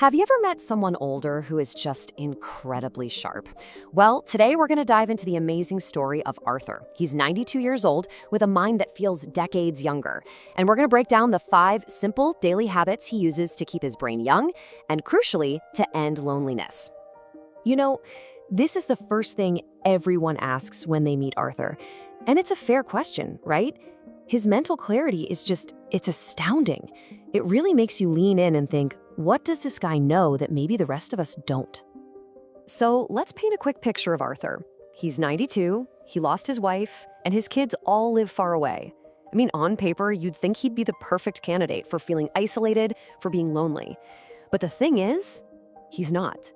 Have you ever met someone older who is just incredibly sharp? Well, today we're going to dive into the amazing story of Arthur. He's 92 years old with a mind that feels decades younger. And we're going to break down the 5 simple daily habits he uses to keep his brain young and, crucially, to end loneliness. You know, this is the first thing everyone asks when they meet Arthur. And it's a fair question, right? His mental clarity is it's astounding. It really makes you lean in and think, what does this guy know that maybe the rest of us don't? So let's paint a quick picture of Arthur. He's 92, he lost his wife, and his kids all live far away. I mean, on paper, you'd think he'd be the perfect candidate for feeling isolated, for being lonely. But the thing is, he's not.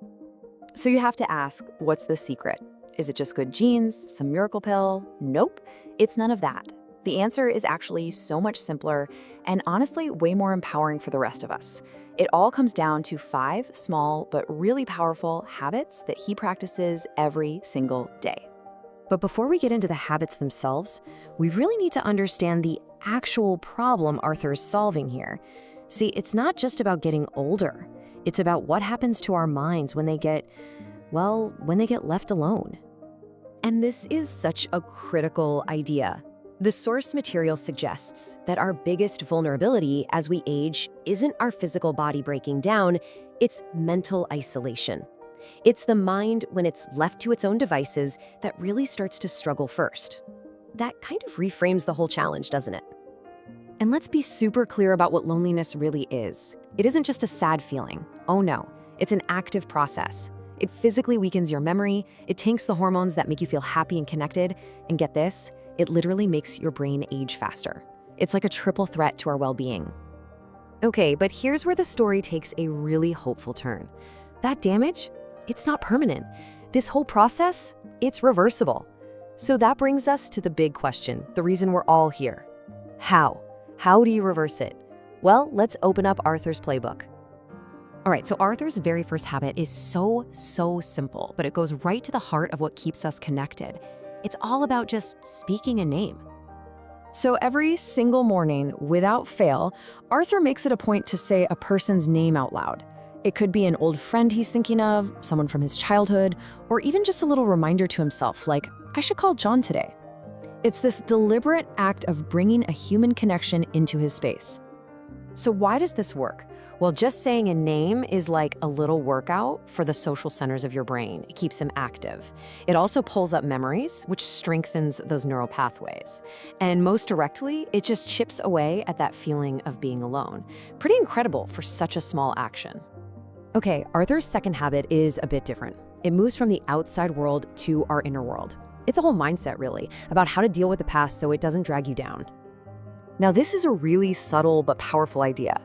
So you have to ask, what's the secret? Is it just good genes, some miracle pill? Nope, it's none of that. The answer is actually so much simpler and honestly way more empowering for the rest of us. It all comes down to 5 small but really powerful habits that he practices every single day. But before we get into the habits themselves, we really need to understand the actual problem Arthur is solving here. See, it's not just about getting older. It's about what happens to our minds when they get left alone. And this is such a critical idea. The source material suggests that our biggest vulnerability as we age isn't our physical body breaking down, it's mental isolation. It's the mind, when it's left to its own devices, that really starts to struggle first. That kind of reframes the whole challenge, doesn't it? And let's be super clear about what loneliness really is. It isn't just a sad feeling. Oh no, it's an active process. It physically weakens your memory, it tanks the hormones that make you feel happy and connected, and get this, it literally makes your brain age faster. It's like a triple threat to our well-being. Okay, but here's where the story takes a really hopeful turn. That damage, it's not permanent. This whole process, it's reversible. So that brings us to the big question, the reason we're all here. How? How do you reverse it? Well, let's open up Arthur's playbook. All right, so Arthur's very first habit is so simple, but it goes right to the heart of what keeps us connected. It's all about just speaking a name. So every single morning, without fail, Arthur makes it a point to say a person's name out loud. It could be an old friend he's thinking of, someone from his childhood, or even just a little reminder to himself, like, I should call John today. It's this deliberate act of bringing a human connection into his space. So why does this work? Well, just saying a name is like a little workout for the social centers of your brain. It keeps them active. It also pulls up memories, which strengthens those neural pathways. And most directly, it just chips away at that feeling of being alone. Pretty incredible for such a small action. Okay, Arthur's second habit is a bit different. It moves from the outside world to our inner world. It's a whole mindset, really, about how to deal with the past so it doesn't drag you down. Now, this is a really subtle but powerful idea.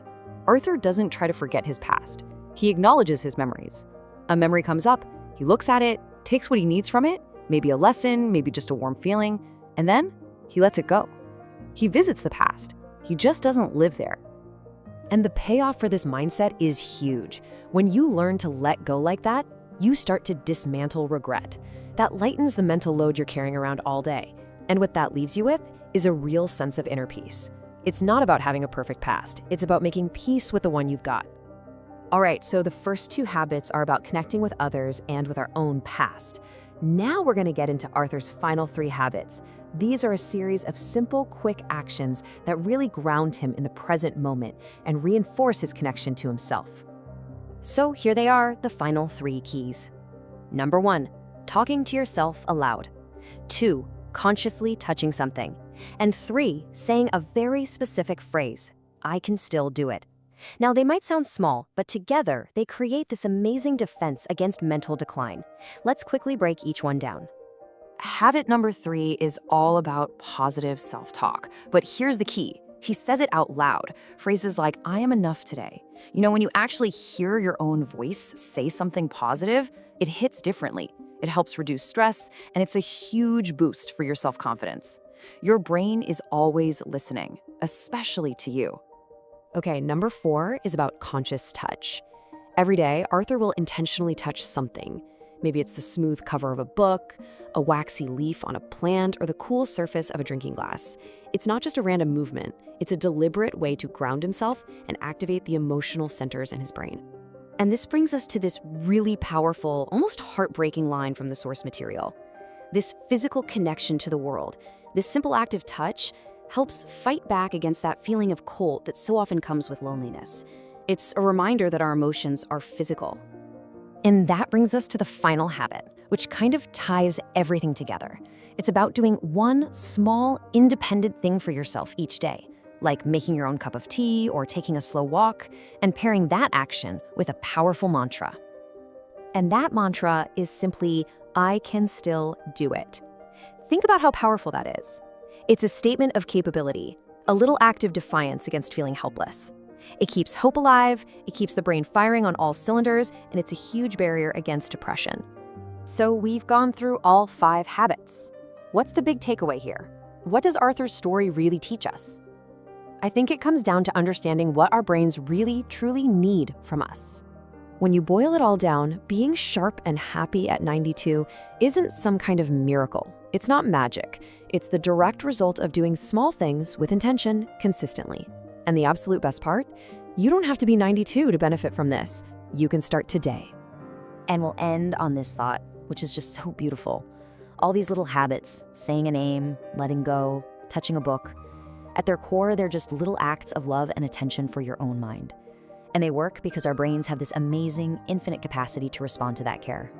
Arthur doesn't try to forget his past. He acknowledges his memories. A memory comes up, he looks at it, takes what he needs from it, maybe a lesson, maybe just a warm feeling, and then he lets it go. He visits the past. He just doesn't live there. And the payoff for this mindset is huge. When you learn to let go like that, you start to dismantle regret. That lightens the mental load you're carrying around all day. And what that leaves you with is a real sense of inner peace. It's not about having a perfect past. It's about making peace with the one you've got. All right, so the first 2 habits are about connecting with others and with our own past. Now we're going to get into Arthur's final 3 habits. These are a series of simple, quick actions that really ground him in the present moment and reinforce his connection to himself. So here they are, the final 3 keys. Number 1, talking to yourself aloud. 2, consciously touching something. And 3, saying a very specific phrase, I can still do it. Now, they might sound small, but together they create this amazing defense against mental decline. Let's quickly break each one down. Habit number 3 is all about positive self-talk, but here's the key. He says it out loud. Phrases like, I am enough today. You know, when you actually hear your own voice say something positive, it hits differently. It helps reduce stress, and it's a huge boost for your self-confidence. Your brain is always listening, especially to you. Okay, number 4 is about conscious touch. Every day, Arthur will intentionally touch something. Maybe it's the smooth cover of a book, a waxy leaf on a plant, or the cool surface of a drinking glass. It's not just a random movement. It's a deliberate way to ground himself and activate the emotional centers in his brain. And this brings us to this really powerful, almost heartbreaking line from the source material. This physical connection to the world, this simple act of touch, helps fight back against that feeling of cold that so often comes with loneliness. It's a reminder that our emotions are physical. And that brings us to the final habit, which kind of ties everything together. It's about doing one small, independent thing for yourself each day, like making your own cup of tea or taking a slow walk, and pairing that action with a powerful mantra. And that mantra is simply, I can still do it. Think about how powerful that is. It's a statement of capability, a little act of defiance against feeling helpless. It keeps hope alive, it keeps the brain firing on all cylinders, and it's a huge barrier against depression. So we've gone through all 5 habits. What's the big takeaway here? What does Arthur's story really teach us? I think it comes down to understanding what our brains really, truly need from us. When you boil it all down, being sharp and happy at 92 isn't some kind of miracle. It's not magic. It's the direct result of doing small things with intention consistently. And the absolute best part? You don't have to be 92 to benefit from this. You can start today. And we'll end on this thought, which is just so beautiful. All these little habits, saying a name, letting go, touching a book, at their core, they're just little acts of love and attention for your own mind. And they work because our brains have this amazing, infinite capacity to respond to that care.